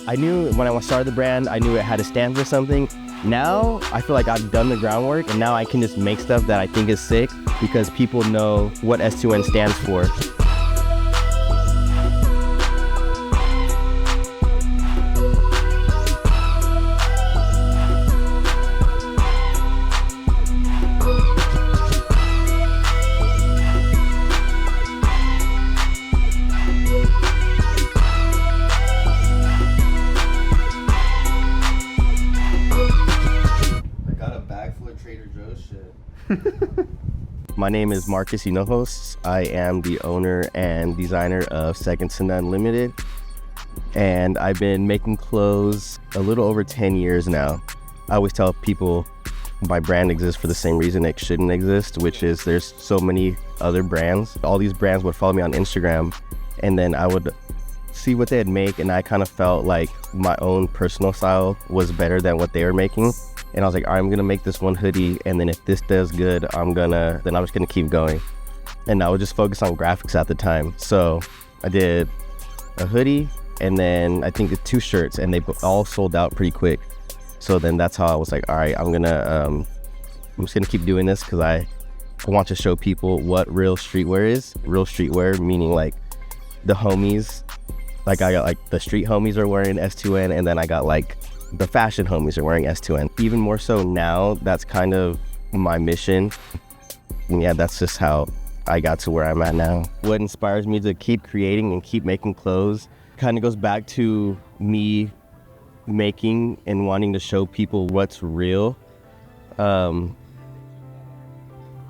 I knew when I started the brand, I knew it had to stand for something. Now, I feel like I've done the groundwork, and now I can just make stuff that I think is sick because people know what S2N stands for. My name is Marcus Hinojos. I am the owner and designer of Second to None Limited, and I've been making clothes a little over 10 years now. I always tell people my brand exists for the same reason it shouldn't exist, which is there's so many other brands. All these brands would follow me on Instagram, and then I would see what they'd make, and I kind of felt like my own personal style was better than what they were making. And I was like, all right, I'm gonna make this one hoodie, and then if this does good, I'm just gonna keep going. And I would just focus on graphics at the time. So I did a hoodie, and then I think 2 shirts, and they all sold out pretty quick. So then that's how I was like, all right, I'm just gonna keep doing this because I want to show people what real streetwear is. Real streetwear meaning like the homies, like I got like the street homies are wearing S2N, and then I got like the fashion homies are wearing S2N. Even more so now, that's kind of my mission. And yeah, that's just how I got to where I'm at now. What inspires me to keep creating and keep making clothes kind of goes back to me making and wanting to show people what's real. And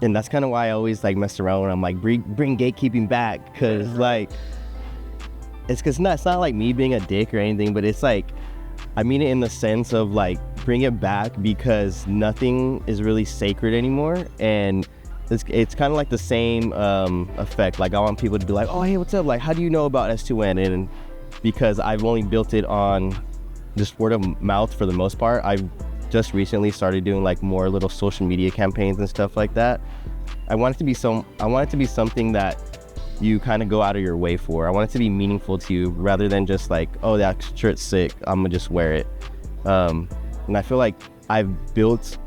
that's kind of why I always like mess around when I'm like, bring gatekeeping back. Cause like, it's not like me being a dick or anything, but it's like, I mean it in the sense of like, bring it back because nothing is really sacred anymore. And it's kind of like the same effect. Like I want people to be like, oh, hey, what's up? Like, how do you know about S2N? And because I've only built it on just word of mouth for the most part. I've just recently started doing like more little social media campaigns and stuff like that. I want it to be something that you kind of go out of your way for. I want it to be meaningful to you rather than just like, oh, that shirt's sick, I'm gonna just wear it. And I feel like I've built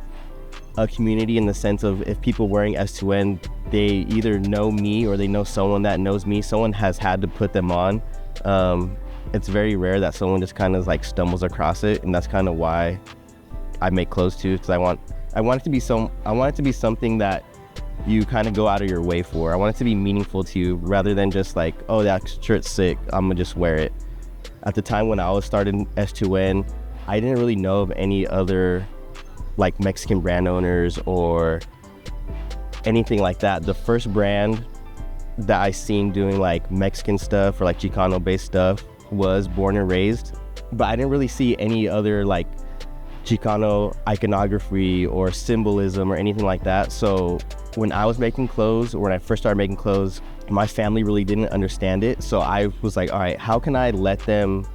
a community in the sense of if people wearing S2N, they either know me or they know someone that knows me. Someone has had to put them on. It's very rare that someone just kind of like stumbles across it, and that's kind of why I make clothes too, because I want it to be something that you kind of go out of your way for. I want it to be meaningful to you rather than just like, oh, that shirt's sick, I'm gonna just wear it. At the time when I was starting S2N, I didn't really know of any other like Mexican brand owners or anything like that. The first brand that I seen doing like Mexican stuff or like Chicano based stuff was Born and Raised, but I didn't really see any other like Chicano iconography or symbolism or anything like that. So when I was making clothes, or when I first started making clothes, my family really didn't understand it. So I was like, all right, how can I make them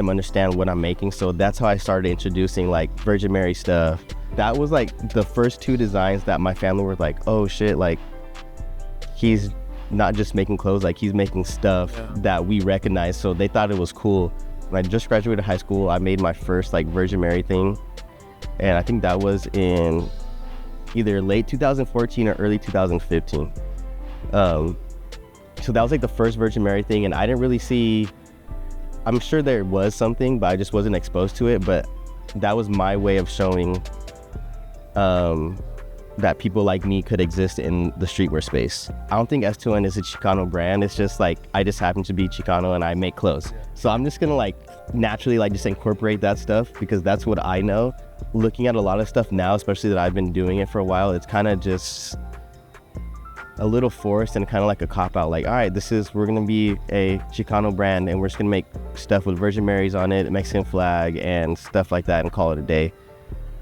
understand what I'm making? So that's how I started introducing like Virgin Mary stuff. That was like the first 2 designs that my family were like, oh shit, like he's not just making clothes, like he's making stuff that we recognize. So they thought it was cool. When I just graduated high school, I made my first like Virgin Mary thing. And I think that was in either late 2014 or early 2015. So that was like the first Virgin Mary thing, and I didn't really see, I'm sure there was something, but I just wasn't exposed to it. But that was my way of showing that people like me could exist in the streetwear space. I don't think S2N is a Chicano brand. It's just like, I just happen to be Chicano and I make clothes. So I'm just gonna like naturally like just incorporate that stuff because that's what I know. Looking at a lot of stuff now, especially that I've been doing it for a while, it's kind of just a little forced and kind of like a cop-out. Like, all right, we're gonna be a Chicano brand and we're just gonna make stuff with Virgin Marys on it, Mexican flag and stuff like that and call it a day.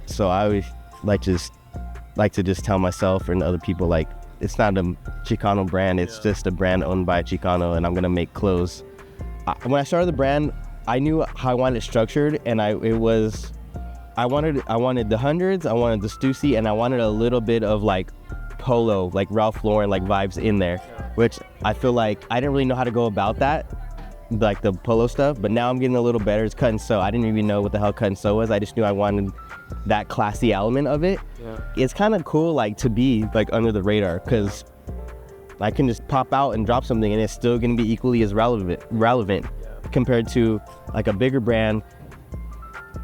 So I always like to just tell myself and other people like, it's not a Chicano brand, it's just a brand owned by a Chicano, and I'm gonna make clothes. When I started the brand, I knew how I wanted it structured, and I wanted the hundreds, I wanted the Stussy, and I wanted a little bit of like polo, like Ralph Lauren like vibes in there, which I feel like I didn't really know how to go about that. like the polo stuff, but now I'm getting a little better. It's cut and sew. I didn't even know what the hell cut and sew was. I just knew I wanted that classy element of it. Yeah. It's kind of cool like to be like under the radar, because I can just pop out and drop something and it's still gonna be equally as relevant compared to like a bigger brand.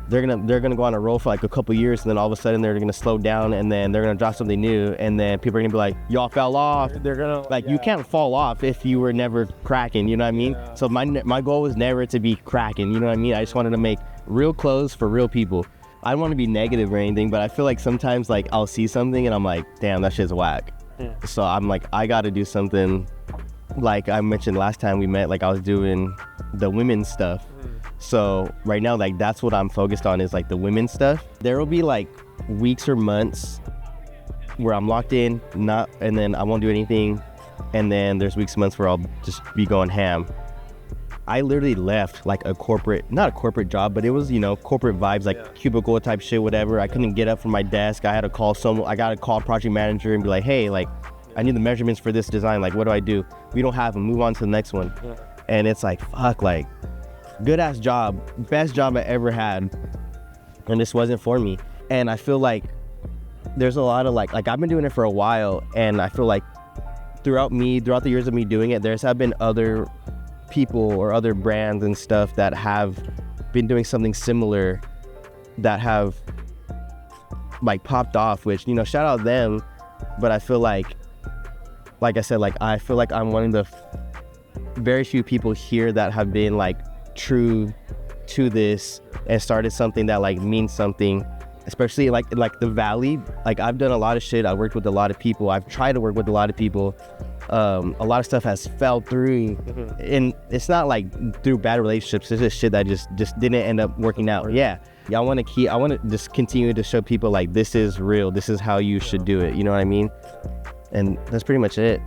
They're gonna go on a roll for like a couple years, and then all of a sudden they're gonna slow down, and then they're gonna drop something new, and then people are gonna be like, y'all fell off. They're gonna Like, you can't fall off if you were never cracking, you know what I mean? Yeah. So my goal was never to be cracking, you know what I mean? I just wanted to make real clothes for real people. I don't want to be negative or anything, but I feel like sometimes like I'll see something and I'm like, damn, that shit's whack. Yeah. So I'm like, I gotta do something. Like I mentioned last time we met, like I was doing the women's stuff. So right now, like that's what I'm focused on, is like the women's stuff. There will be like weeks or months where I'm locked in, and then I won't do anything. And then there's weeks and months where I'll just be going ham. I literally left like not a corporate job, but it was, you know, corporate vibes, like cubicle type shit, whatever. I couldn't get up from my desk. I gotta call project manager and be like, hey, like I need the measurements for this design. Like, what do I do? We don't have them. Move on to the next one. And it's like, fuck, like good ass job, best job I ever had. And this wasn't for me. And I feel like there's a lot of like I've been doing it for a while, and I feel like throughout the years of me doing it, have been other people or other brands and stuff that have been doing something similar that have like popped off, which, you know, shout out them. But I feel like I said, like I feel like I'm one of the very few people here that have been like true to this and started something that like means something, especially like the Valley. Like I've done a lot of shit. I worked with a lot of people. I've tried to work with a lot of people. A lot of stuff has fell through, and it's not like through bad relationships. It's just shit that just didn't end up working out. Yeah, I want to just continue to show people like this is real. This is how you should do it. You know what I mean? And that's pretty much it.